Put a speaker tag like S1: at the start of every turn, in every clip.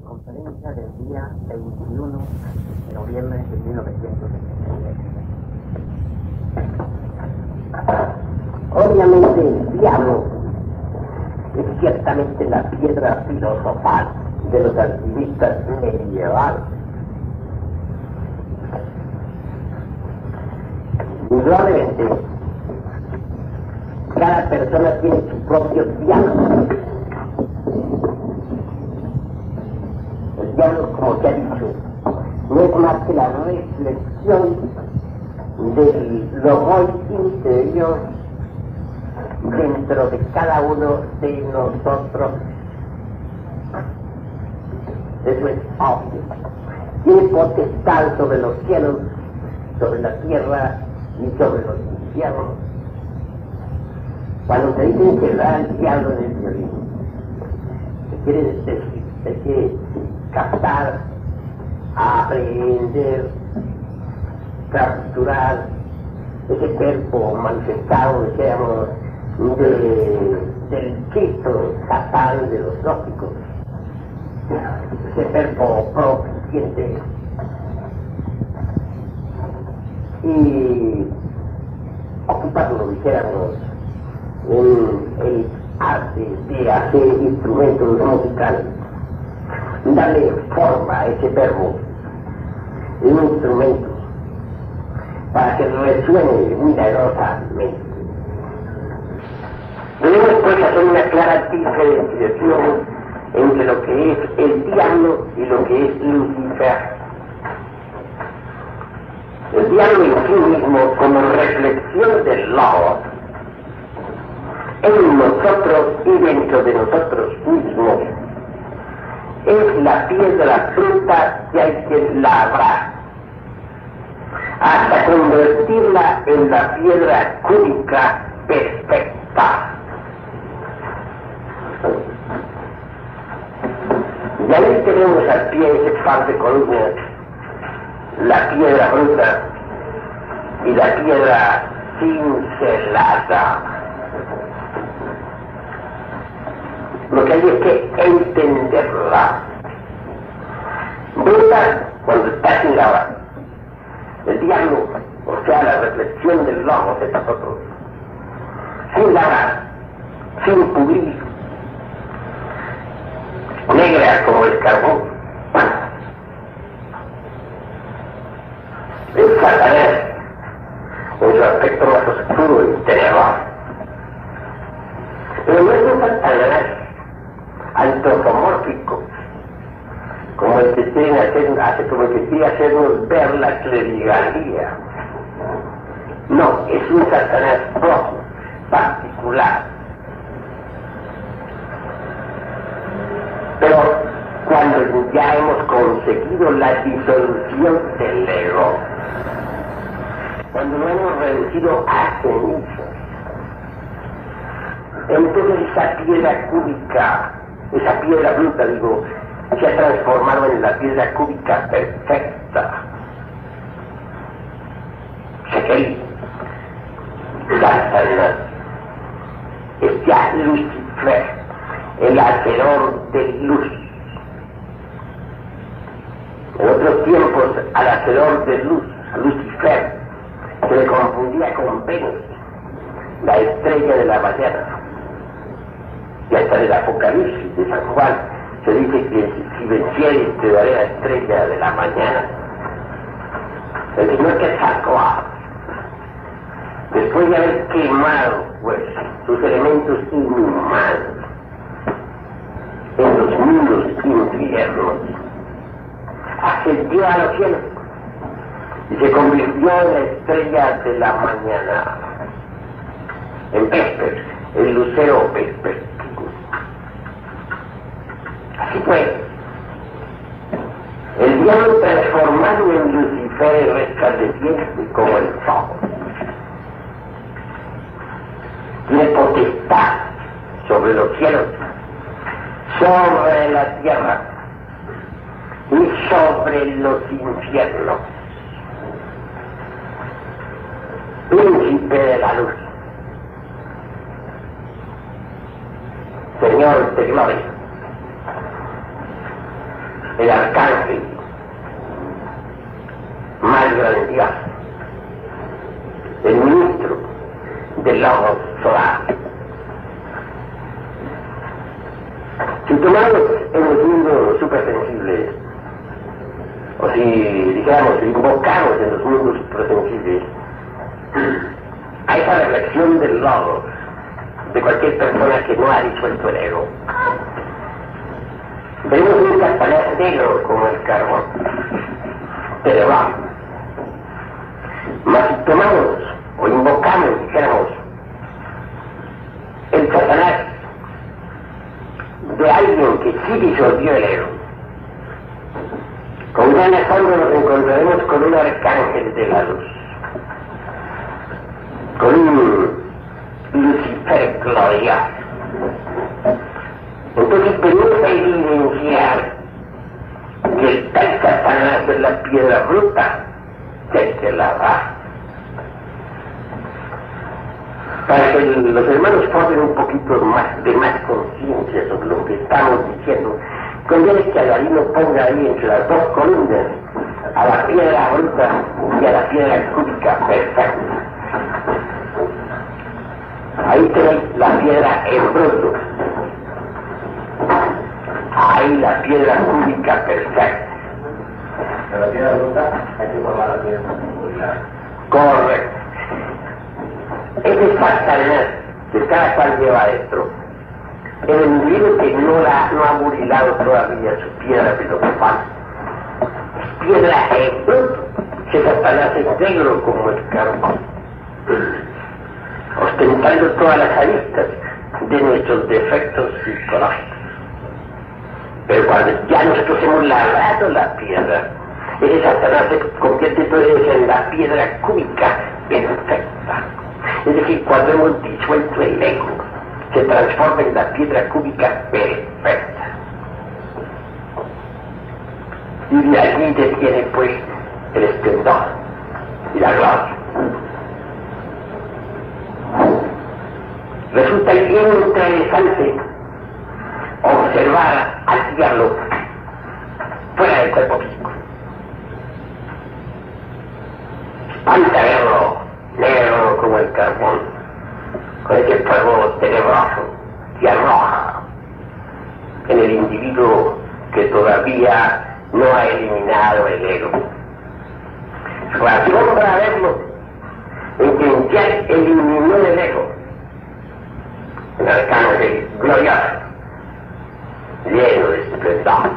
S1: Conferencia del día 21 de noviembre de 1977. Obviamente el diablo es ciertamente la piedra filosofal de los alquimistas medievales. Indudablemente, cada persona tiene su propio diablo. El diablo, como se ha dicho, no es más que la reflexión del logo interior dentro de cada uno de nosotros. Eso es obvio. Tiene potestad sobre los cielos, sobre la tierra y sobre los infiernos. Cuando se dice encerrar al diablo en el violín, se quiere decir que captar, aprehender, capturar ese cuerpo manifestado, decíamos, del Cristo satán de los gnósticos, ese cuerpo propiciente y ocuparlo, dijéramos, en el arte de hacer instrumentos musicales, darle forma a ese verbo en un instrumento para que resuene milagrosamente. Debemos pues hacer una clara diferenciación entre lo que es el diablo y lo que es Lucifer. El diablo en sí mismo, como reflexión del Logos, en nosotros y dentro de nosotros mismos, es la piedra bruta que hay que labrar hasta convertirla en la piedra cúbica perfecta. Y ahí tenemos al pie de ese par de columnas la piedra bruta y la piedra cincelada. Lo que hay es que entenderla. Bruta cuando está sin lavar. El diablo, o sea, la reflexión del logos de nosotros, sin lavar, sin pulir, negra como el carbón. El Satanás, en su aspecto más oscuro y tenebroso. Pero no es un Satanás antropomórfico, como el que quiere hacernos ver la clerigalía. No, es un Satanás propio, particular. Pero cuando ya hemos conseguido la disolución del ego, cuando lo hemos reducido a cenizas, entonces esa piedra cúbica, esa piedra bruta, digo, se ha transformado en la piedra cúbica perfecta. Shekeli, Satanás, es ya Lucifer, el hacedor de luz. En otros tiempos, al hacedor de luz, a Lucifer, se le confundía con Venus, la estrella de la mañana. Y hasta en el Apocalipsis de San Juan se dice que si vencieres te daré la estrella de la mañana. El Señor que sacó después de haber quemado pues sus elementos inhumanos en los mundos infiernos, ascendió a los cielos y se convirtió en la estrella de la mañana, en Vesper, el lucero vespertino. Así fue. El diablo transformado en Lucifer y resplandeciente como el sol. Tiene potestad sobre los cielos, sobre la tierra y sobre los infiernos. Príncipe de la luz. Señor de gloria. el arcángel más grandioso, el ministro del Logos solar. Si tomamos en el mundo supersensible, o si dijéramos, si invocamos en los mundos supersensibles a esa reflexión del Logos de cualquier persona que no ha disuelto el ego, veremos un Satanás negro como el carbón, pero vamos. Mas si tomamos o invocamos, dijéramos, el Satanás de alguien que sí disolvió el ego, con gran asombro nos encontraremos con un arcángel de la luz, con un Lucifer glorioso. Entonces venimos a evidenciar que el tal Satanás de la piedra bruta se la va. Para que los hermanos formen un poquito de más conciencia sobre lo que estamos diciendo, conviene que Aladino ponga ahí entre las dos columnas a la piedra bruta y a la piedra cúbica perfecta. Ahí tenéis la piedra en bruto, ahí la piedra cúbica perfecta.
S2: De la piedra bruta hay que formar la piedra cúbica.
S1: Correcto. Ese es Satanás que cada cual lleva adentro. El individuo que no ha burilado todavía su piedra filosofal. Es piedra en bruto, que Satanás es negro como el carbón, ostentando todas las aristas de nuestros defectos psicológicos. Pero cuando ya nosotros hemos labrado la piedra, ese Satanás se convierte entonces en la piedra cúbica perfecta. Es decir, cuando hemos disuelto el ego, se transforma en la piedra cúbica perfecta. Y de allí detiene pues el esplendor y la gloria. Resulta bien interesante observar al diablo fuera del cuerpo físico. Espanta verlo negro como el carbón, con ese fuego tenebroso que arroja en el individuo que todavía no ha eliminado el ego. Su asombra verlo en quien ya eliminó el ego, el arcángel glorioso, lleno de esplendor.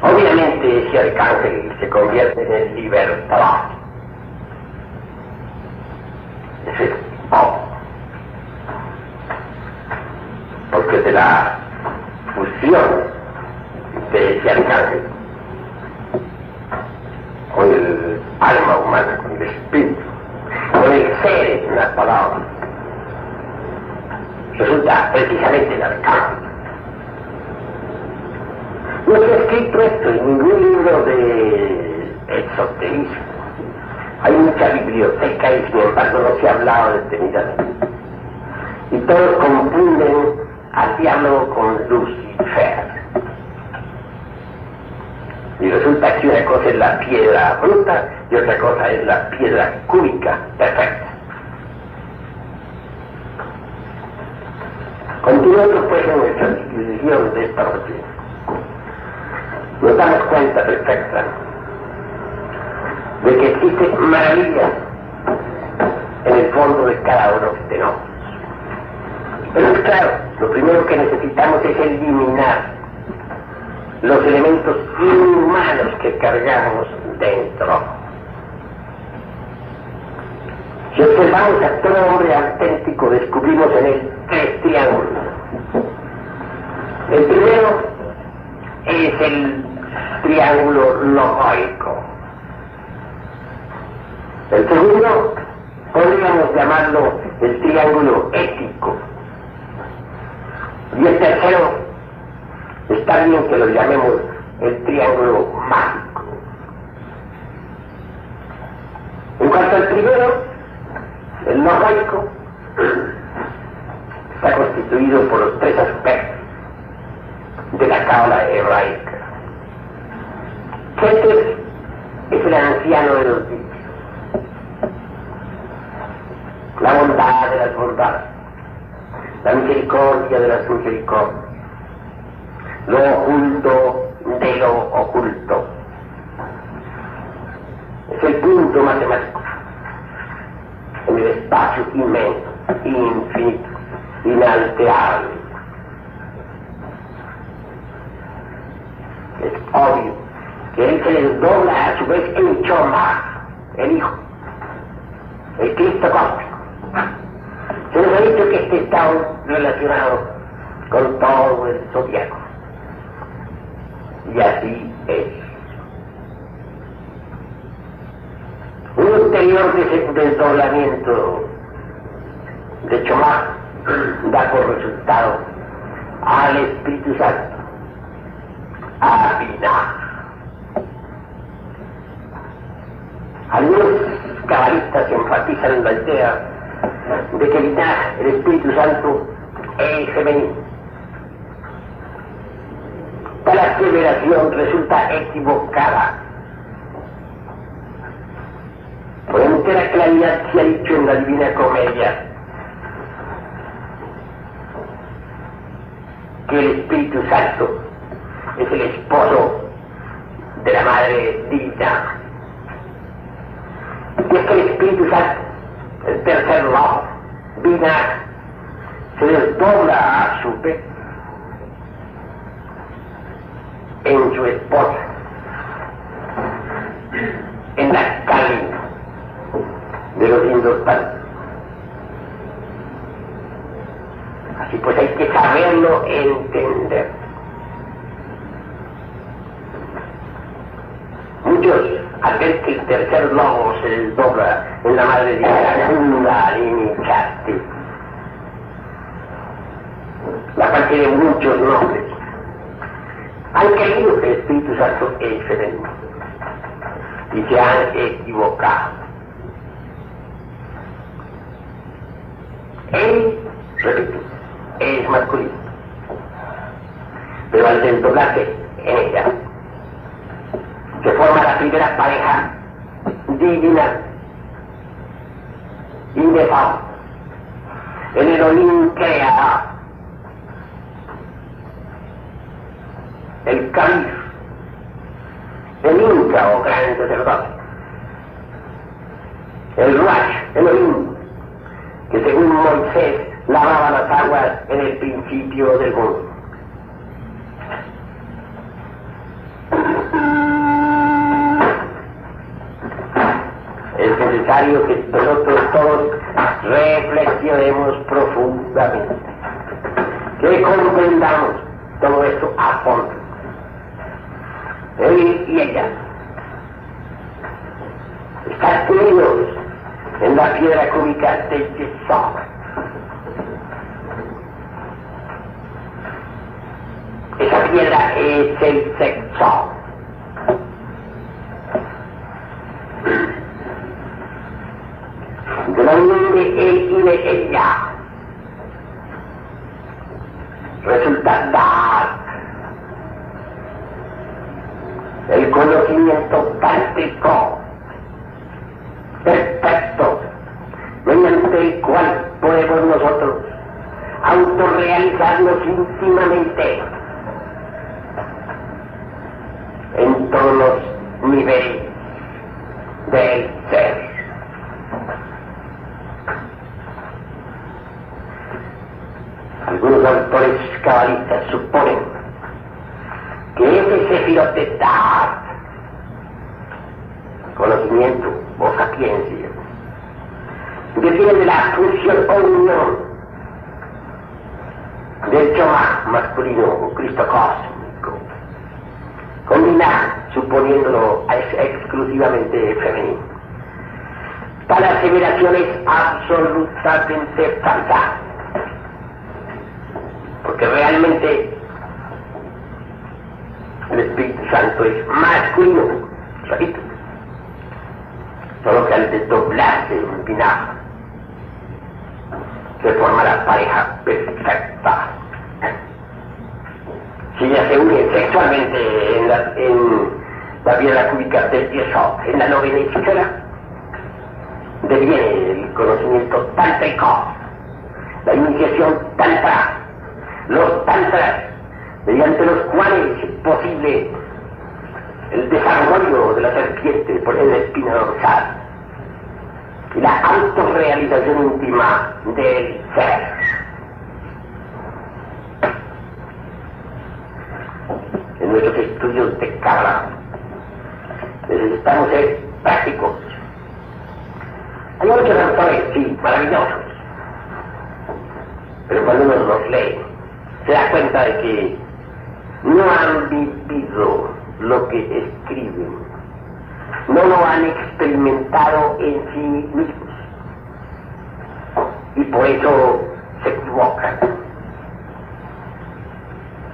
S1: Obviamente ese arcángel se convierte en el libertador. Es decir, porque de la fusión de ese arcángel con el alma humana, con el espíritu, con el ser, en las palabras, resulta precisamente el arcángel. No se ha escrito esto en ningún libro de esoterismo. Hay mucha biblioteca y sin embargo no se ha hablado detenidamente. Y todos confunden al diablo con Lucifer. Y resulta que una cosa es la piedra bruta y otra cosa es la piedra cúbica perfecta. Continuando pues en nuestra discusión de esta noche, nos damos cuenta perfecta de que existe maravilla en el fondo de cada uno de nosotros. Pero claro, lo primero que necesitamos es eliminar los elementos inhumanos que cargamos dentro. Si observamos a todo hombre auténtico, descubrimos en él tres triángulos. El primero es el triángulo logóico. El segundo podríamos llamarlo el triángulo ético. Y el tercero, está bien que lo llamemos el triángulo mágico. En cuanto al primero, el logóico, está constituido por los tres aspectos de la cábala hebraica. Keter es el anciano de los días, la bondad de las bondades, la misericordia de las misericordias, lo oculto de lo oculto. Es el punto matemático en el espacio inmenso, infinito, inalterable. Es obvio que él se desdobla a su vez en Choma, el Hijo, el Cristo cósmico. Se nos ha dicho que este está relacionado con todo el zodiaco. Y así es. Un ulterior desdoblamiento de Chomá da por resultado al Espíritu Santo, a Binah. Algunos cabalistas enfatizan la idea de que Binah, el Espíritu Santo, es femenino. Tal aseveración resulta equivocada. Por entera claridad se ha dicho en la Divina Comedia que el Espíritu Santo es el esposo de la Madre Divina. Y es que el Espíritu Santo, el tercer logo, Binah, se desdobla a su vez en su esposa, en la carne de los indoctados. Así pues hay que saberlo entender. Muchos, al ver que el tercer logo se desdobla en la Madre Divina, Kundalini Shakti, la cual tiene muchos nombres, han creído que el Espíritu Santo es femenino y se han equivocado. Él, repito, es masculino, pero al desdoblarse en ella se forma la primera pareja divina, inefable, el Elohim creador, el Calif, el Inca o gran sacerdote, el Ruach, Elohim, que según Moisés lavaba las aguas en el principio del mundo. Es necesario que nosotros todos reflexionemos profundamente, que comprendamos todo esto a fondo. Él y ella están unidos en la piedra cúbica de Yesod. Esa piedra es el sexo. De la unión de él y de ella resulta dar el conocimiento práctico, perfecto, mediante el cual podemos nosotros autorrealizarnos íntimamente en todos los niveles del ser. Algunos autores cabalistas suponen que ese Sefirot de Da'at, conocimiento o sapiencia, depende de la fusión o unión del Chomá masculino o Cristo cósmico, combinado, suponiéndolo exclusivamente femenino. Tal aseveración es absolutamente falsa, porque realmente el Espíritu Santo es masculino, repito, solo que al desdoblarse en Binah se forma la pareja perfecta, si ella se une sexualmente en la piedra cúbica del Yesod, en la novena esfera, deviene el conocimiento tántrico, la iniciación tantra, los tantras, mediante los cuales es posible el desarrollo de la serpiente por la espina dorsal y la autorrealización íntima del ser. En nuestros estudios de Kabbalah necesitamos ser prácticos. Hay muchos autores, sí, maravillosos, pero cuando uno los lee se da cuenta de que no han vivido lo que escriben, no lo han experimentado en sí mismos y por eso se equivocan.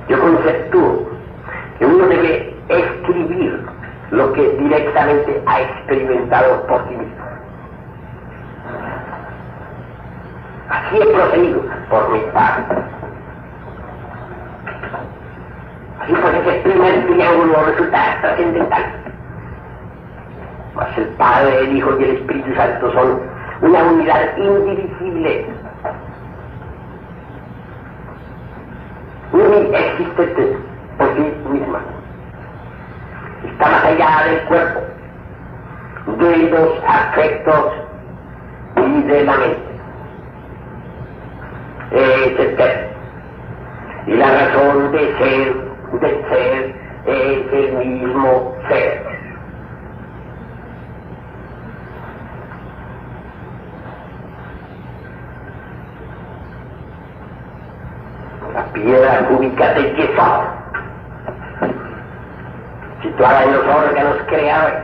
S1: Yo conceptúo que uno debe escribir lo que directamente ha experimentado por sí mismo. Así he procedido por mi parte. Así pues ese primer triángulo resulta trascendental. Mas el Padre, el Hijo y el Espíritu Santo son una unidad indivisible, unexistente por sí misma. Está más allá del cuerpo, de los afectos y de la mente. Es eterno. Y la razón de ser, del ser, es el mismo ser. La piedra cúbica del Yesod, situada en los órganos creadores,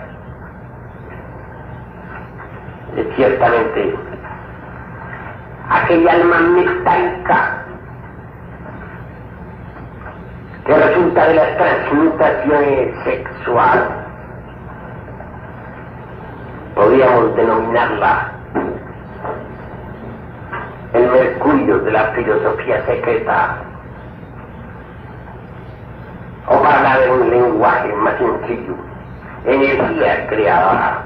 S1: es ciertamente aquella alma metálica que resulta de las transmutaciones sexuales. Podríamos denominarla el mercurio de la filosofía secreta, o para hablar de un lenguaje más sencillo, energía creadora.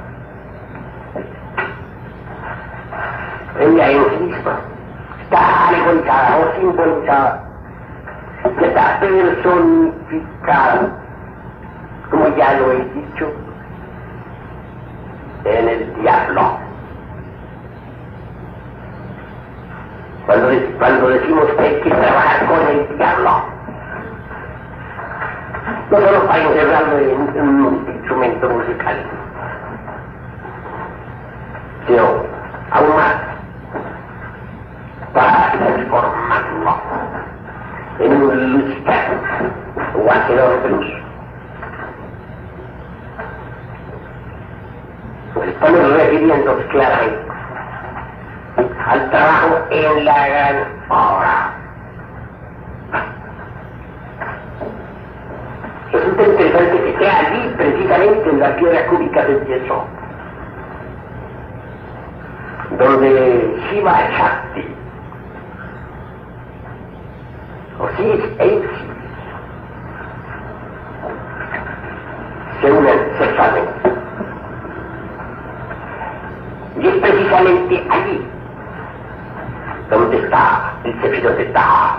S1: Ella en sí misma está alegorizada o simbolizada, está personificada, como ya lo he dicho, en el diablo. Cuando decimos que hay que trabajar con el diablo, no solo para integrarlo en un instrumento musical, sino aún más para transformarlo en un Lucifer o hacedor de luz. Nos estamos refiriendo claramente al trabajo en la gran obra. Resulta interesante que sea allí, precisamente en la piedra cúbica del Yesod, donde Shiva Shakti, Osiris e Isis, se unen sexualmente. Y es precisamente allí donde está el Sefirot de Taha,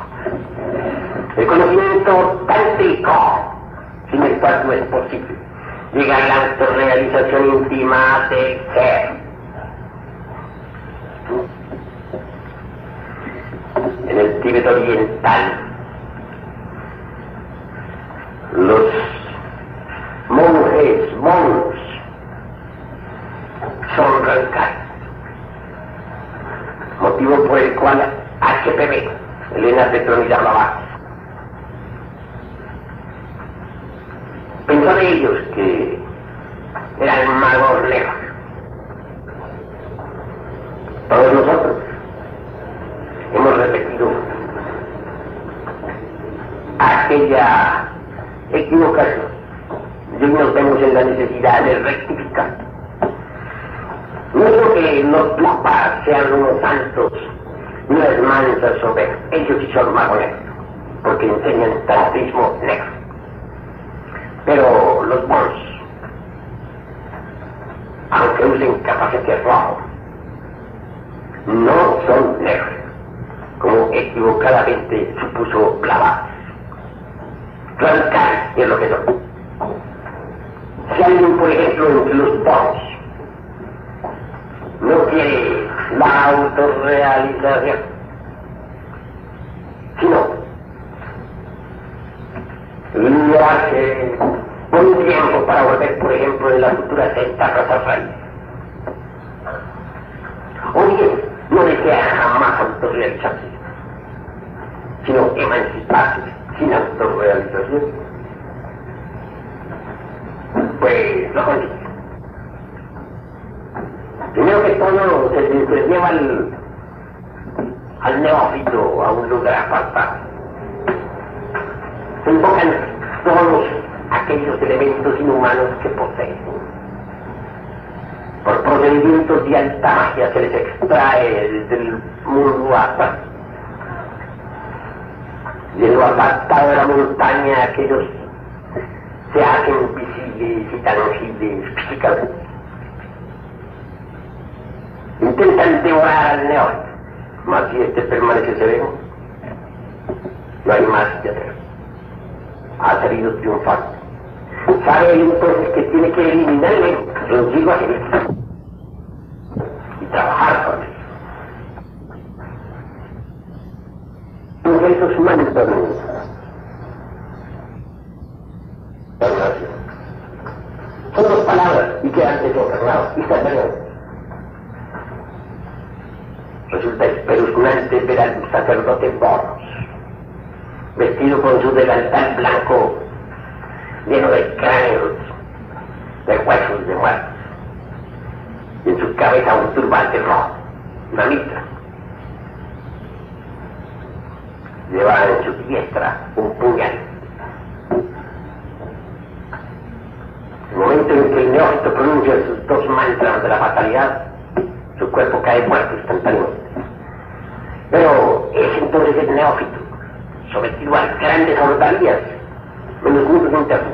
S1: el conocimiento tántrico, sin el cual no es posible llegar a la autorrealización íntima del ser. En el Tíbet oriental, los monjes, son radicales, motivo por el cual HPV, Elena Petronila Blavatsky, pensó de ellos que eran magos negros. Todos nosotros hemos repetido aquella equivocación y hoy nos vemos en la necesidad de rectificar. No es que los papas sean unos santos, unas mansas soberbias, ellos sí son magos negros. porque enseñan tantrismo negro. Pero los bons, aunque usen capacete rojo, no son negros, como equivocadamente supuso Blavatsky. Radicales es lo que son. Si alguien, por ejemplo, entre los bons no quiere la autorrealización, sino librarse por un tiempo para volver, por ejemplo, de la futura secta Raza Raíz, o bien no desea jamás autorrealizarse, sino emanciparse sin autorrealización, pues lo consigue. Primero que todo se lleva al neófito a un lugar apartado. Se invocan todos aquellos elementos inhumanos que poseen. Por procedimientos de alta magia se les extrae desde el mundo hasta de lo apartado de la montaña, aquellos se hacen visibles y tangibles físicamente. Intentan devorar al neófito, mas si este permanece sereno, no hay más que hacer. Ha salido triunfante. Sabe entonces que tiene que eliminarle los higos y trabajar con él. Esos humanos son dos palabras y quedan desencarnados y sacerdotes. Resulta espeluznante ver al sacerdote Boros, vestido con su delantal blanco lleno de cráneos, de huesos de muertos, y en su cabeza un turbante rojo, una mitra. Lleva en su diestra un puñal. El momento en que el neófito pronuncia sus dos mantras de la fatalidad, su cuerpo cae muerto instantáneamente. Pero es entonces el neófito, sometido a grandes ordalías, menos mundos internos.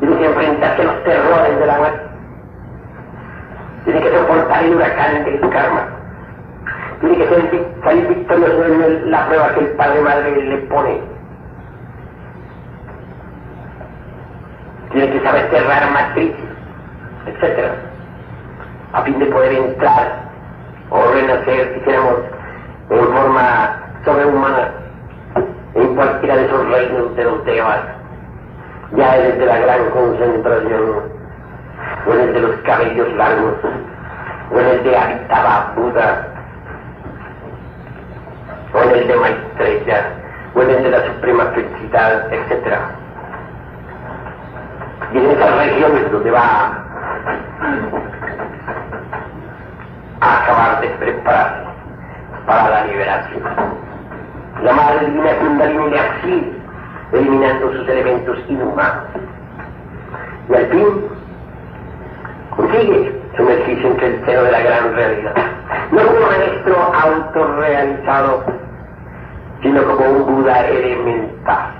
S1: Tiene que enfrentarse a los terrores de la muerte. Tiene que soportar el huracán del karma. Tiene que salir victorioso en la prueba que el Padre Madre le pone. Tiene que saber cerrar matrices, etc., a fin de poder entrar o renacer, si queremos, en forma sobrehumana en cualquiera de esos reinos de los devas, ya desde la gran concentración, o en el de los cabellos largos, o en el de Amitabha Buda, o en el de Maitreya, o en el de la suprema felicidad, etc. Y en esas regiones donde va a acabar de prepararse para la liberación. La madre divina Kundalini le auxilia, eliminando sus elementos inhumanos. Y al fin consigue sumergirse entre el seno de la gran realidad. No como un maestro autorrealizado, sino como un Buda elemental.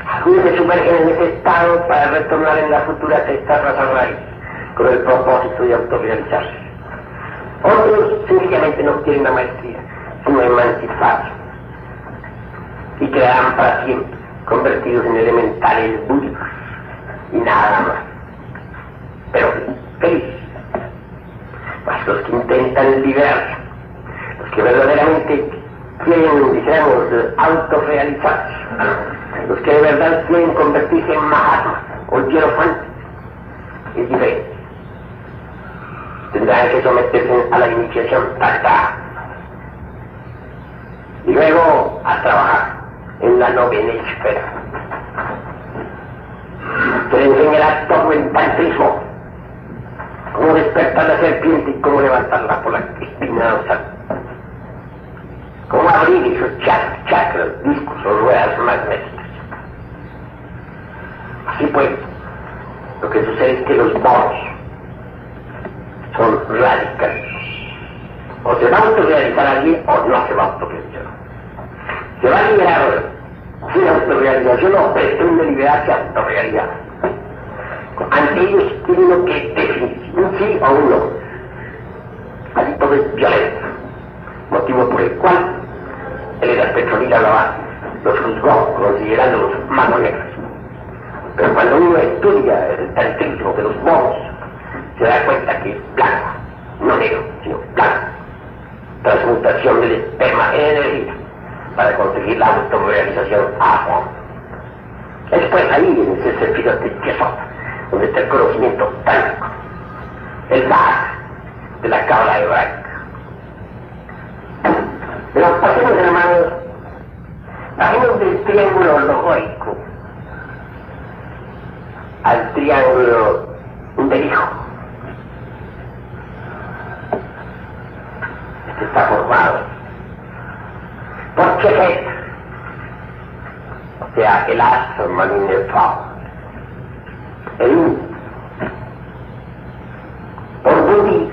S1: Algunos se sumergen en ese estado para retornar en la futura secta Raza Raíz, con el propósito de autorrealizarse. Otros sencillamente no quieren la maestría, sino emanciparse, y quedarán para siempre convertidos en elementales búdicos y nada más. Pero felices. Mas los que intentan liberarse, los que verdaderamente quieren, dijéramos, autorrealizarse, los que de verdad quieren convertirse en Mahatma o hierofantes, es diferente. Tendrán que someterse a la iniciación tardía y luego a trabajar en la novena esfera. Se le enseñará todo el tantrismo, cómo despertar la serpiente y cómo levantarla por la espina dorsal, cómo abrir esos chakras, discos o ruedas magnéticas. Así pues, lo que sucede es que los bonos son radicales, o se va a autorrealizar a alguien o no se va a autorrealizar. Se va a liberar sin autorrealización o pretende liberarse a autorrealizar. Ante ellos tiene uno que definir un sí o un no. Así todo es violencia, motivo por el cual el Edad Petronila los juzgó considerándolos magos negros. Pero cuando uno estudia el tantrismo de los moros, se da cuenta que es blanco, no negro, sino blanco. Transmutación del esperma en energía para conseguir la autorrealización a fondo. Es pues ahí, en ese sentido de Yesod, donde está el conocimiento tánico, el bar de la cábala hebraica. Pero pasemos, hermanos, pasemos del triángulo logoico al triángulo del hijo. Este está formado por Chefet, o sea, el asma inefable, el por Budi,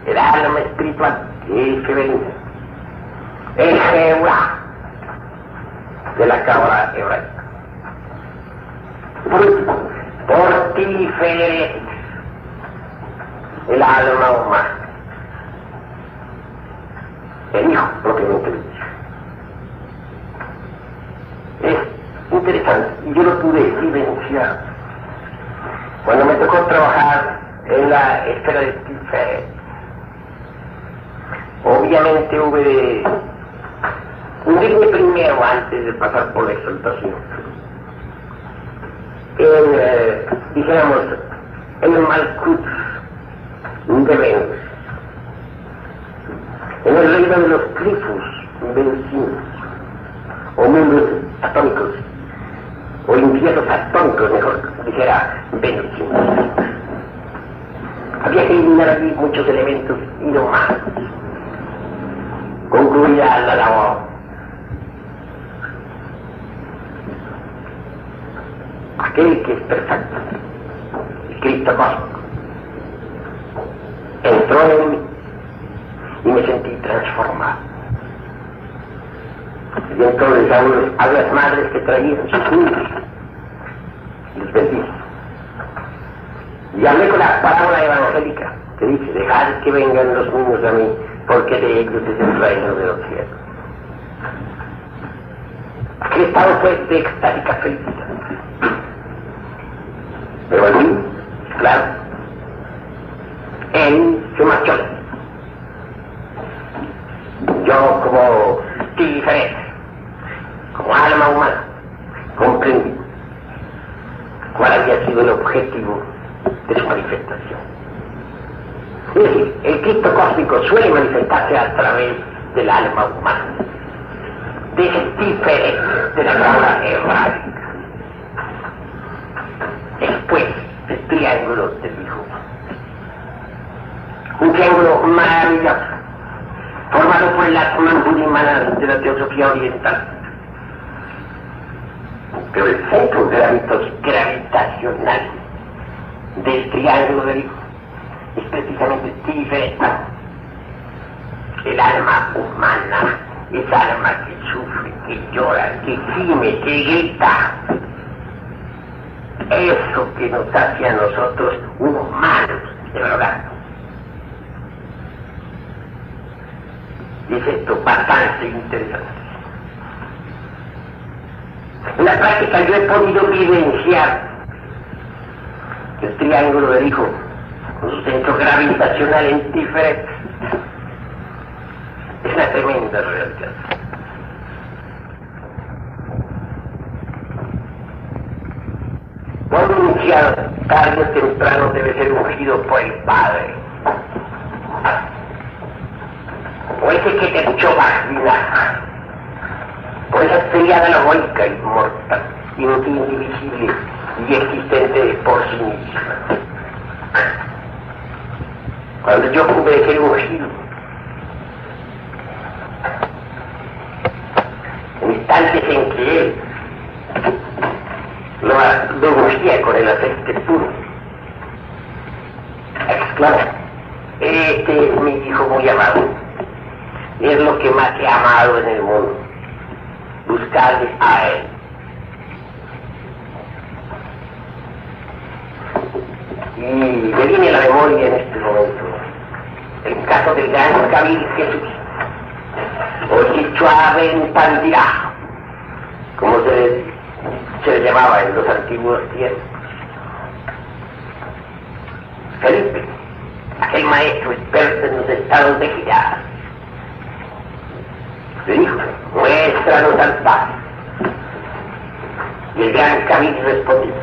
S1: el alma espiritual, que es femenina, el Jehová de la cábala hebraica. Por Tiferet, el alma humana, el hijo propiamente dicho. Es interesante, y yo lo pude vivenciar cuando me tocó trabajar en la esfera de Tiferet. Obviamente hube de hundirme primero antes de pasar por la exaltación. Dijéramos, en el Malkut de Venus, en el reino de los clifos venusinos, o mundos atómicos, o infiernos atómicos, mejor dijera, venusinos. Había que eliminar allí muchos elementos inhumanos. Concluida la labor. Aquel que es perfecto, el Cristo cósmico, entró en mí y me sentí transformado. Y entonces a las madres que traían sus niños, los bendice. Y hablé con la parábola evangélica que dice: dejad que vengan los niños a mí, porque de ellos es el reino de los cielos. Aquel estado fue de extática felicidad. Pero allí, claro, él se marchó. Yo, como diferente, como alma humana, comprendí cuál había sido el objetivo de su manifestación. Es decir, el Cristo cósmico suele manifestarse a través del alma humana, de ese diferente de la cábala hebraica. Después del triángulo del hijo, un triángulo maravilloso formado por el Atman Buddhimana de la teosofía oriental, pero el centro gravitacional del triángulo del hijo es precisamente diferente. El alma humana es alma que sufre, que llora, que gime, que grita. Eso que nos hace a nosotros humanos, de verdad. Y es esto bastante interesante. En la práctica yo he podido vivenciar el triángulo del hijo con su centro gravitacional en Tiferet. Es una tremenda realidad. Cuando iniciado, tarde o temprano debe ser ungido por el Padre. O ese que te echó vacilar, por esa triada logoica inmortal, indivisible y existente por sí misma. Cuando yo pude ser ungido, en instantes en que él lo ungía con el aceite puro, exclamó: este es mi hijo muy amado, es lo que más he amado en el mundo, buscarle a Él. Y me viene a la memoria en este momento el caso del gran Kabil Jesús, o Chichua Ben Pandirá, como se le llamaba en los antiguos tiempos. Felipe, aquel maestro experto en los estados de girada, le dijo: muéstranos al Padre. Y el gran Kabil respondió: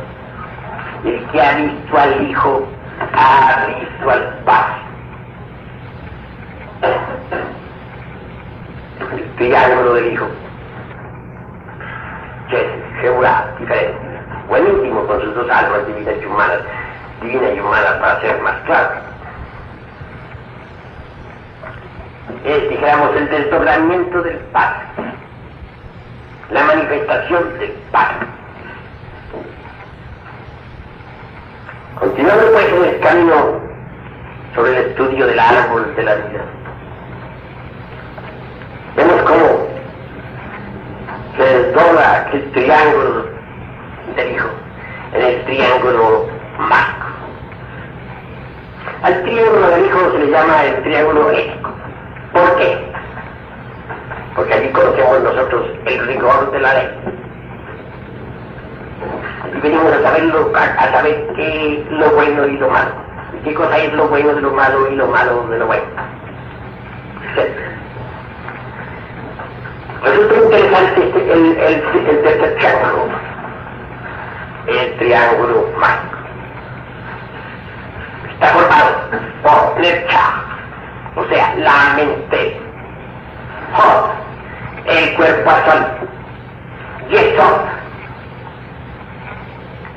S1: el que ha visto al Hijo ha visto al Padre. El triángulo del Hijo, Jehová, diferente, buenísimo con sus dos almas divinas y humanas para ser más claro. Es, dijéramos, el desdoblamiento del Padre, la manifestación del Padre. Continuando pues en el camino sobre el estudio del árbol de la vida, vemos cómo se desdobla aquel triángulo del Hijo en el triángulo mágico. Al triángulo del Hijo se le llama el triángulo ético. ¿Por qué? Porque allí conocemos nosotros el rigor de la ley. Y venimos a saber qué es lo bueno y lo malo, y qué cosa es lo bueno de lo malo y lo malo de lo bueno. Resulta interesante el tercer triángulo, el triángulo mágico. Está formado por Nercha, o sea, la mente, Hot, el cuerpo astral, Yesod,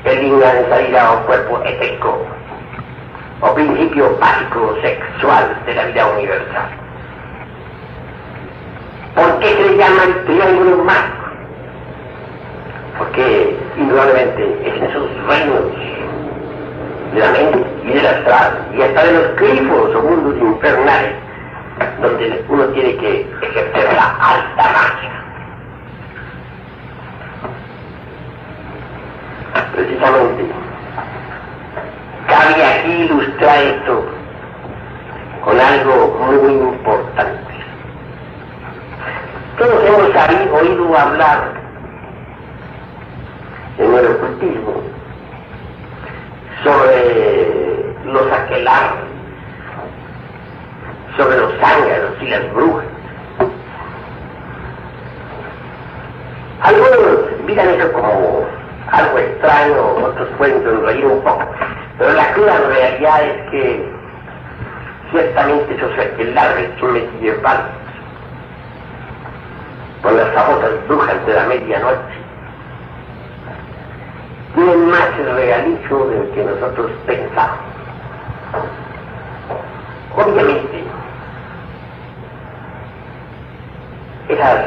S1: el línea de salida a un cuerpo etérico, o principio básico sexual de la vida universal. ¿Por qué se le llama el triángulo mágico? Porque indudablemente es en esos reinos de la mente y del astral y hasta de los grifos o mundos infernales donde uno tiene que ejercer la alta magia. Precisamente cabe aquí ilustrar esto con algo muy importante. Todos hemos oído hablar en el ocultismo sobre los aquelarres, sobre los zángaros y las brujas. Algunos miran eso como algo extraño, otros pueden sonreír un poco, pero la cruda realidad es que ciertamente esos aquelarres son medievales, con las famosas brujas de la medianoche, tienen más el realismo del que nosotros pensamos. Obviamente, esas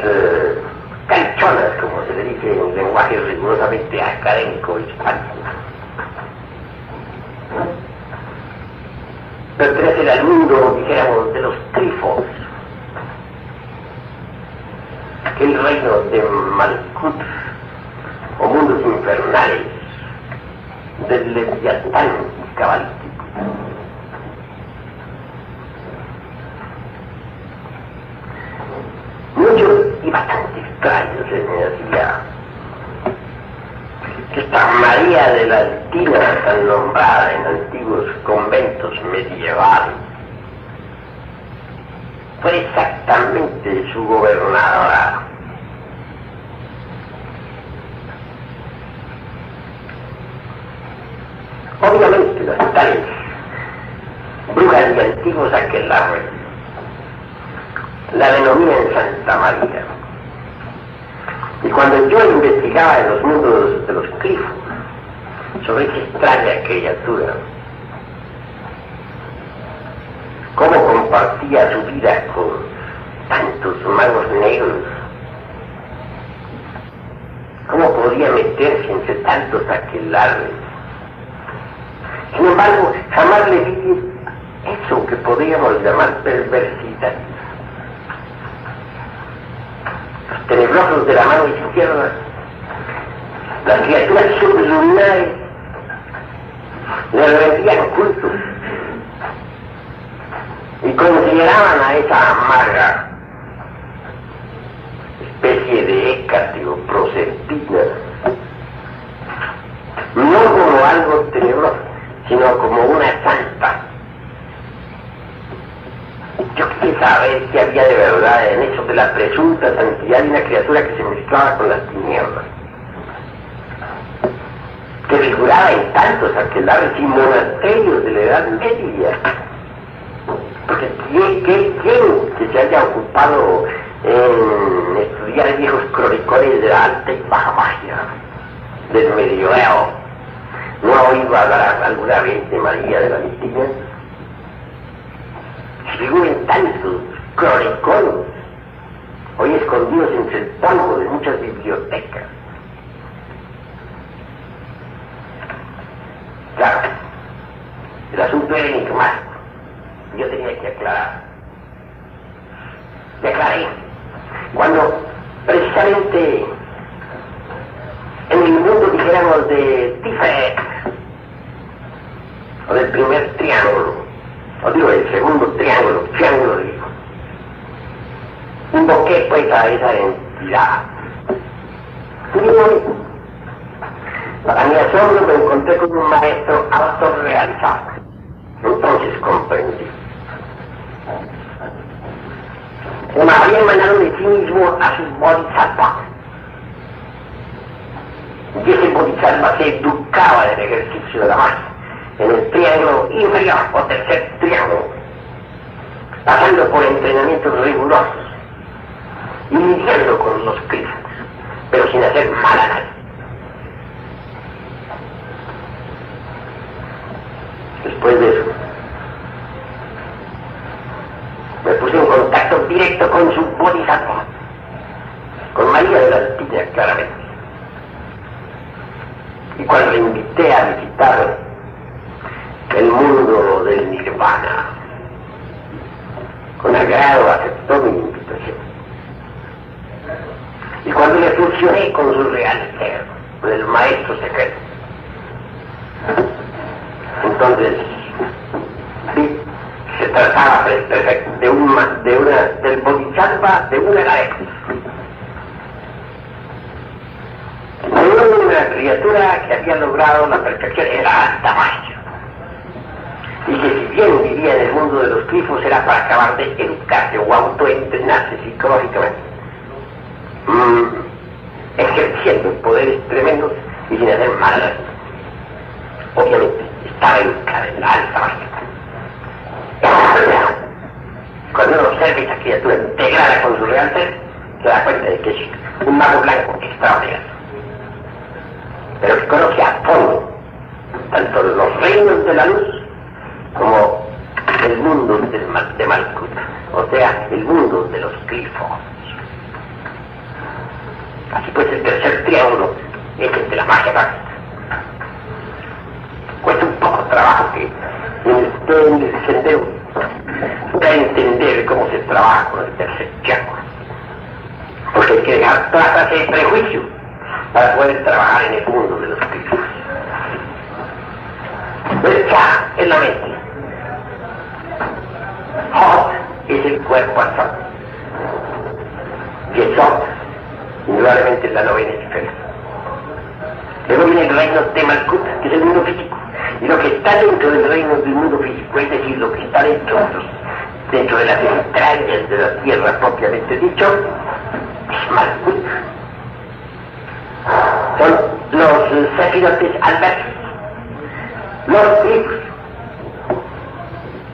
S1: canchonas, como se le dice en un lenguaje rigurosamente académico hispánico, pertenecen al mundo, dijéramos, de los trifos, aquel reino de Malkut, o mundos infernales, del Leviatán cabalístico. Mucho y bastante extraño se me hacía que esta María de la Altina, tan nombrada en antiguos conventos medievales, fue exactamente su gobernadora. Obviamente las tales brujas y antiguos aquelarres la denominan Santa María. Y cuando yo investigaba en los mundos de los grifos sobre esa extraña criatura, cómo compartía su vida con tantos magos negros, cómo podía meterse entre tantos aquelarres. Sin embargo, jamás le vi eso que podríamos llamar perversidad. rostros de la mano izquierda, las criaturas sublunares le rendían culto y consideraban a esa amarga especie de Hécate o Proserpina no como algo tenebroso, sino como una santa. Yo quise saber qué había de verdad en eso de la presunta santidad de una criatura que se mezclaba con las tinieblas, que figuraba en tantos aquelarres y monasterios de la Edad Media. Porque ¿quién que se haya ocupado en estudiar viejos cronicones de la alta y baja magia del medioevo no ha oído hablar alguna vez de María de la Virginia? Se figuran tantos cronicones hoy escondidos entre el polvo de muchas bibliotecas. Claro, el asunto era enigmático. Yo tenía que aclarar. Me aclaré cuando precisamente en el mundo, dijéramos, de Tiferet, o del primer triángulo, o digo del segundo triángulo digo, invoqué pues a esa entidad. Y para mi asombro me encontré con un maestro autorrealizado. Entonces comprendí. O más bien mandaron de sí mismo a su bodhisattva. Y ese bodhisattva se educaba del ejercicio de la magia en el triángulo inferior o tercer triángulo, pasando por entrenamientos rigurosos y lidiando con los críticos, pero sin hacer mal a nadie. Después de eso, me puse en contacto directo con su bodhisattva, con María de la Virginia, claramente. Y cuando le invité a visitar el mundo del nirvana, con agrado aceptó mi invitación. Y cuando le fusioné con su real ser, con el maestro secreto, entonces sí, se trataba del bodhisattva de una galaxia, de una criatura que había logrado la perfección en la alta magia, y que si bien vivía en el mundo de los glifos era para acabar de educarse o autoentrenarse psicológicamente, ejerciendo poderes tremendos y sin hacer mal a nadie. Obviamente estaba educada en la alta magia. Cuando uno observa esa criatura integrada con su real ser, se da cuenta de que es un mago blanco extraordinario, pero que conoce a fondo tanto los reinos de la luz como el mundo de Malkuth, o sea, el mundo de los glifos. Así pues, el tercer triángulo es el de la magia básica. Cuesta un poco trabajo que esté en el sendero para entender cómo se trabaja con el tercer triángulo, porque hay que dejar plazas de prejuicio para poder trabajar en el mundo de los glifos. El Cha es la mente, Hot es el cuerpo astral, Yesod indudablemente es la novena esfera. Luego viene el reino de Malkuth, que es el mundo físico, y lo que está dentro del reino del mundo físico, es decir, lo que está dentro de las entrañas de la tierra propiamente dicho, es Malkuth. Son los sacerdotes albertos, los glifos,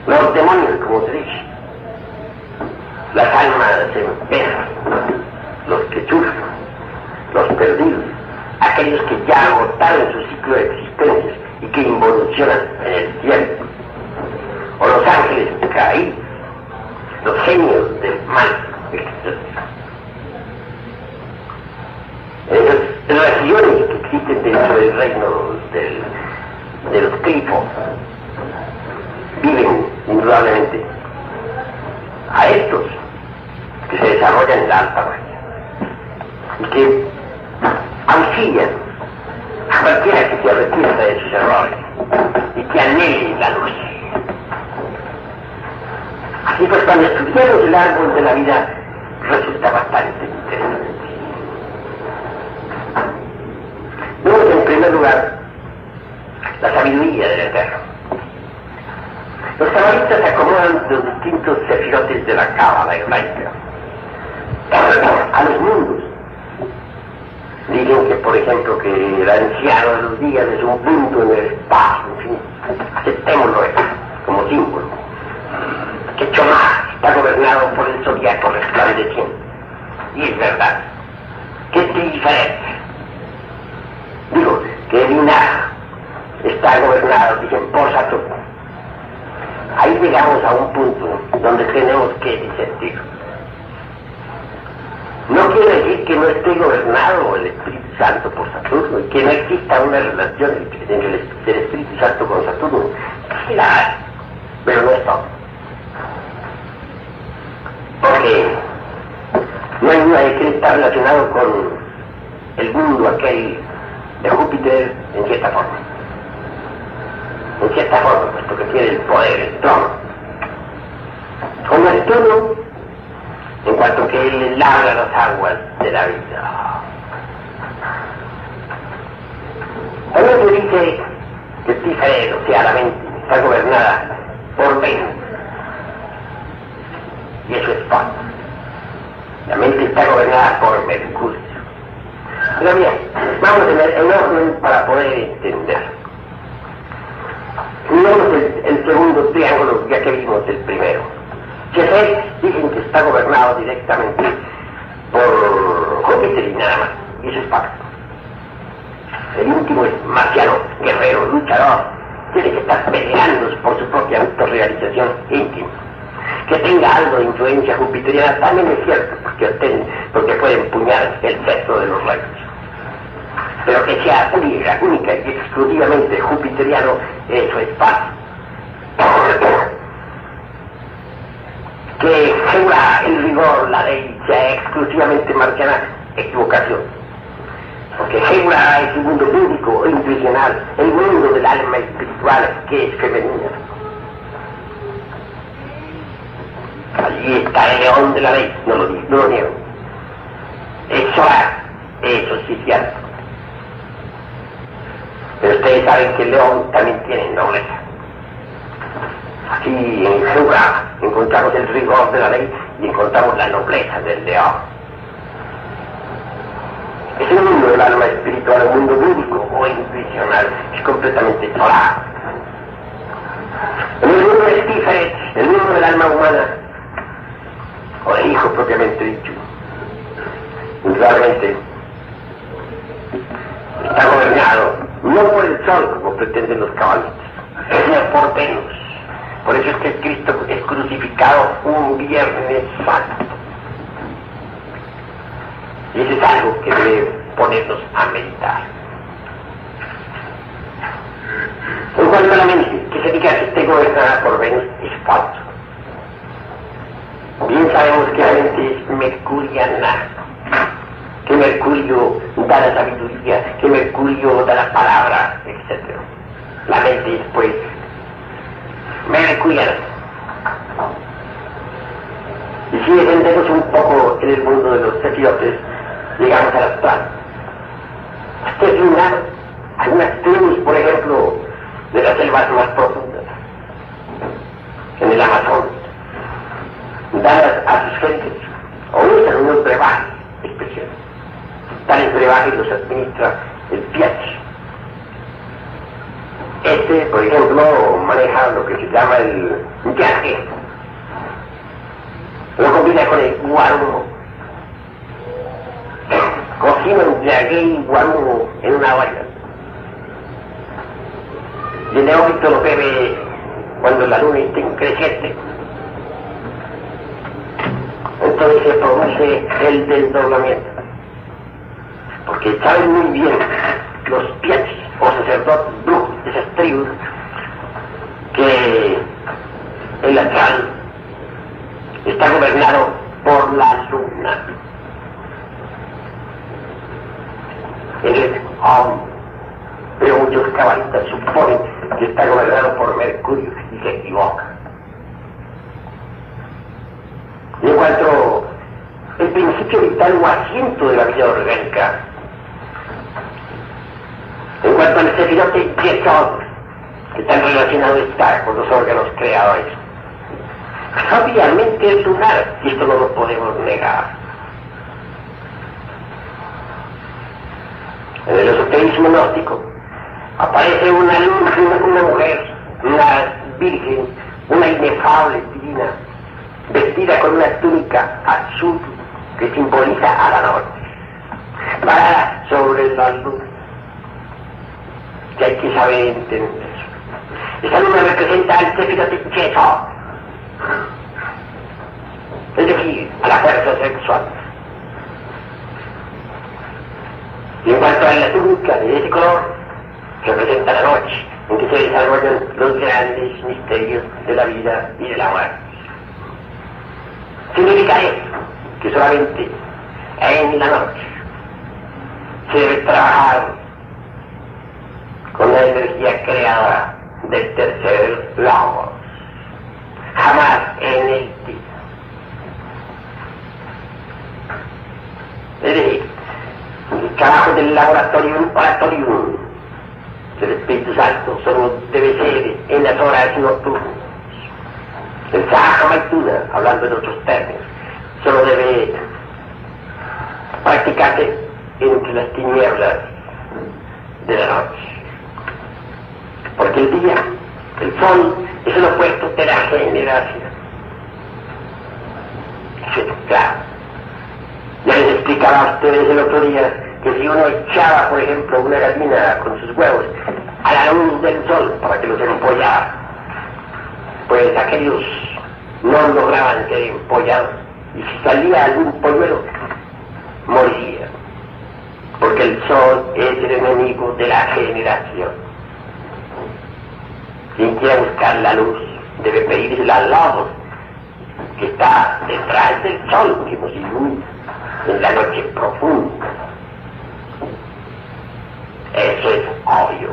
S1: los demonios, como se dice, las almas enfermas, los que sufren, los perdidos, aquellos que ya agotaron su ciclo de existencias y que involucionan en el tiempo, o los ángeles caídos, los genios del mal, etc. Esas regiones que existen dentro del reino de los glifos viven indudablemente a estos que se desarrollan en la alta magia. y que auxilian a cualquiera que se arrepienta de sus errores y que anhele la luz. Así pues, cuando estudiamos el árbol de la vida, resulta bastante interesante. Vemos en primer lugar la sabiduría del Eterno. Los cabalistas acomodan los distintos sefirotes de la cábala hebraica a los mundos. Dicen que, por ejemplo, que el anciano de los días es un punto en el espacio, en fin, aceptémoslo como símbolo. Que Chomá está gobernado por el zodiaco resplandeciente. Y es verdad. Que Tiferet, digo, que Binah está gobernado, dicen, por Saturno. Ahí llegamos a un punto donde tenemos que disentir. No quiere decir que no esté gobernado el Espíritu Santo por Saturno y que no exista una relación entre el Espíritu Santo con Saturno. Sí la hay, pero no es todo. Porque no hay duda de que está relacionado con el mundo aquel de Júpiter en cierta forma. En cierta forma, puesto que tiene el poder, el trono. Con Neptuno, en cuanto que él labra las aguas de la vida. También se dice que Tiferet, o sea, la mente, está gobernada por Venus. Y eso es falso. La mente está gobernada por Mercurio. Pero bien, vamos en orden para poder entender. Miremos el segundo triángulo, ya que vimos el primero. Chefet dicen que está gobernado directamente por Júpiter y nada más, y eso es falso. El último es marciano, guerrero, luchador, tiene que estar peleando por su propia autorrealización íntima. Que tenga algo de influencia jupiteriana también es cierto, porque puede empuñar el cetro de los reyes. Pero que sea única y exclusivamente jupiteriano, eso es falso. Que segura el rigor, la ley, sea exclusivamente marciana, equivocación. Porque Hebra es un mundo bíblico o intuicional, el mundo del alma espiritual que es femenina. Allí está el león de la ley, no lo niego. Eso sí es cierto. Pero ustedes saben que el león también tiene nobleza. Aquí en Hebra encontramos el rigor de la ley y encontramos la nobleza del león. Es el mundo del alma espiritual, el mundo bíblico o intuicional, es completamente Torah. El mundo es diferente, el mundo del alma humana, o el hijo propiamente dicho, realmente está gobernado no por el sol como pretenden los cabalistas, sino por Venus. Por eso es que Cristo es crucificado un viernes santo. Y eso es algo que debe ponernos a meditar. En cuanto a la mente, que se diga que esté gobernada por Venus es falso. Bien sabemos que la mente es mercuriana, que Mercurio da la sabiduría, que Mercurio da la palabra, etc. La mente es, pues, mercuriana. Y si defendemos un poco en el mundo de los sefiotes, llegamos al actual. Este es algunas tribus, por ejemplo, de las selvas más profundas, en el Amazonas, dadas a sus gentes, o usan unos brebajes especiales. Tales brebajes los administra el Piachi. Este, por ejemplo, maneja lo que se llama el yaque. Lo combina con el guarumo. Cocina un yaque y guarumo en una olla. Y el neófito lo bebe cuando la luna está creciente. Entonces se produce el desdoblamiento. Porque saben muy bien los piachis o sacerdotes brujos de esas tribus que el astral está gobernado por la luna. Él es obvio, pero muchos cabalistas suponen que está gobernado por Mercurio y se equivocan. Y en cuanto el principio vital o asiento de la vida orgánica, en cuanto al sefirote Yesod, que tan relacionado está con los órganos creadores, obviamente es lunar, y esto no lo podemos negar. En el esoterismo gnóstico aparece una luz, una mujer, una virgen, una inefable divina, vestida con una túnica azul que simboliza a la noche, parada sobre la luz, que hay que saber entender. Esta luna representa al Sefirote Yesod, es decir, a la fuerza sexual. Y en cuanto a la túnica de ese color, representa la noche en que se desarrollan los grandes misterios de la vida y de la muerte. Significa esto, que solamente en la noche se debe trabajar con la energía creada del tercer logos, jamás en el día. Es decir, el trabajo del laboratorium oratorium del Espíritu Santo solo debe ser en las horas nocturnas. El Sahaja Maituna, hablando en otros términos, solo debe practicarse entre las tinieblas de la noche. Porque el día, el sol, es el opuesto de la generación. Eso es claro. Ya les explicaba a ustedes el otro día que si uno echaba, por ejemplo, una gallina con sus huevos a la luz del sol para que los empollara, pues aquellos no lograban ser empollados, y si salía algún polluelo, moría, porque el sol es el enemigo de la generación. Quien quiera buscar la luz debe pedirle al lado que está detrás del sol, que nos ilumina en la noche profunda. Eso es obvio.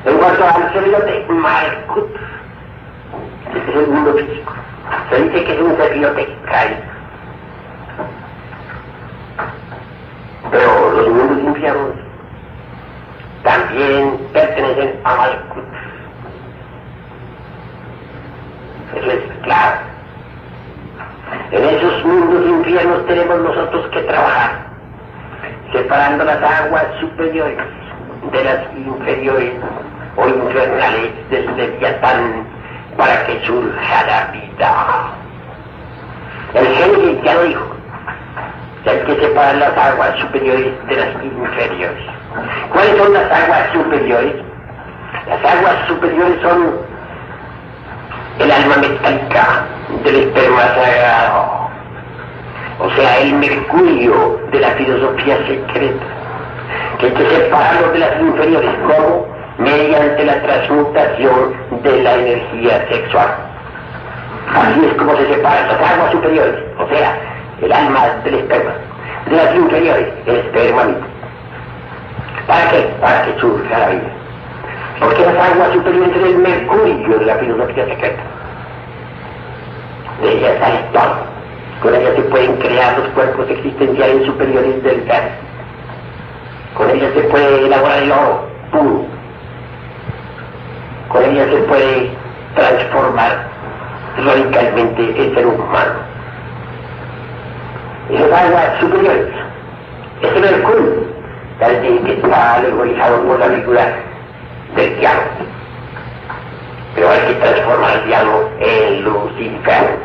S1: En cuanto al sefirote Malkut, este es el mundo físico, se dice que es un sefirote caído. Pero los mundos infiernos también pertenecen a Malkut. Eso es claro. En esos mundos infiernos tenemos nosotros que trabajar, separando las aguas superiores de las inferiores o infernales del Leviatán para que surja la vida. El Génesis ya lo dijo, que hay que separar las aguas superiores de las inferiores. ¿Cuáles son las aguas superiores? Las aguas superiores son el alma metálica del esperma sagrado, o sea, el mercurio de la filosofía secreta, que hay que separarlo de las inferiores. ¿Cómo? Mediante la transmutación de la energía sexual. Así es como se separan las aguas superiores, o sea, el alma del esperma, de las inferiores, el esperma mismo. ¿Para qué? Para que surja la vida. Porque las aguas superiores son el mercurio de la filosofía secreta. De ellas sale todo. Con ellas se pueden crear los cuerpos existenciales superiores del gas. Con ellas se puede elaborar el oro puro. Con ellas se puede transformar radicalmente el ser humano. Esas aguas superiores, ese mercurio, tal vez que está alegorizado por la figura del diablo. Pero hay que transformar el diablo en Lucifer.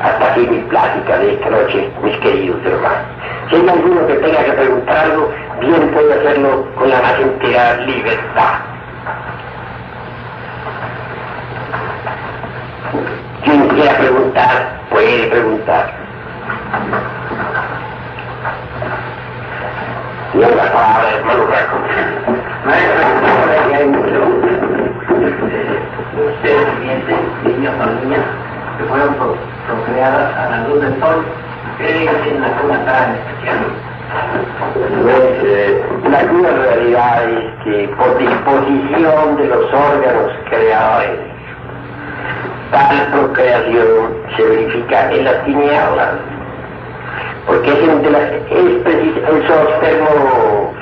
S1: Hasta aquí mi plática de esta noche, mis queridos hermanos. Si hay alguno que tenga que preguntar algo, bien puede hacerlo con la más entera libertad. Quien quiera preguntar, puede preguntar. Y la palabra, hermano Raco.
S2: Ustedes siguientes, niños o niñas, que fueron procreadas a la luz del sol, creen que tienen alguna tarea en especial.
S1: La cruda realidad es que por disposición de los órganos creadores, tal procreación se verifica en las tinieblas, porque es el zoospermo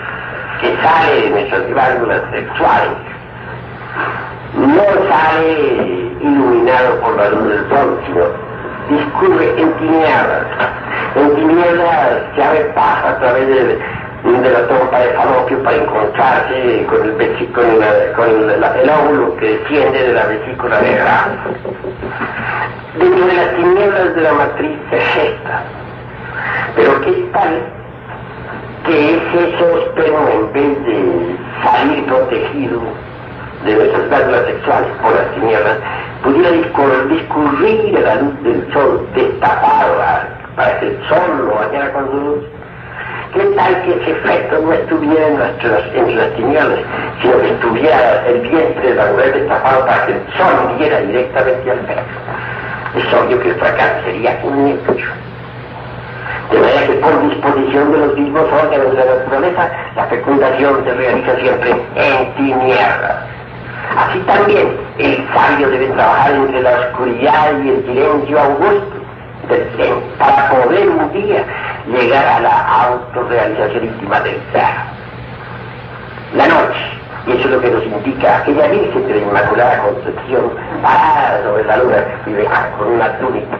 S1: que sale de nuestras glándulas sexuales, no sale iluminado por la luz del sol, sino discurre en tinieblas. En tinieblas se abre paso a través de la trompa de Falopio para encontrarse con el óvulo que desciende de la vesícula de grasa. Dentro de las tinieblas de la matriz se gesta, pero ¿qué tal que ese zoospermo, en vez de salir protegido de nuestras glándulas sexuales por las tinieblas, pudiera discurrir a la luz del sol, destapado para que el sol lo bañara con su luz? ¿Qué tal que ese efecto no estuviera entre las tinieblas, sino que estuviera el vientre de la mujer destapado para que el sol diera directamente al feto? Es obvio que el fracaso sería un hecho. De manera que por disposición de los mismos órganos de la naturaleza, la fecundación se realiza siempre en tinieblas. Así también el sabio debe trabajar entre la oscuridad y el silencio augusto del ser, para poder un día llegar a la autorrealización íntima del ser. La noche, y eso es lo que nos indica aquella Virgen de la Inmaculada Concepción, parada sobre la luna, vive con una túnica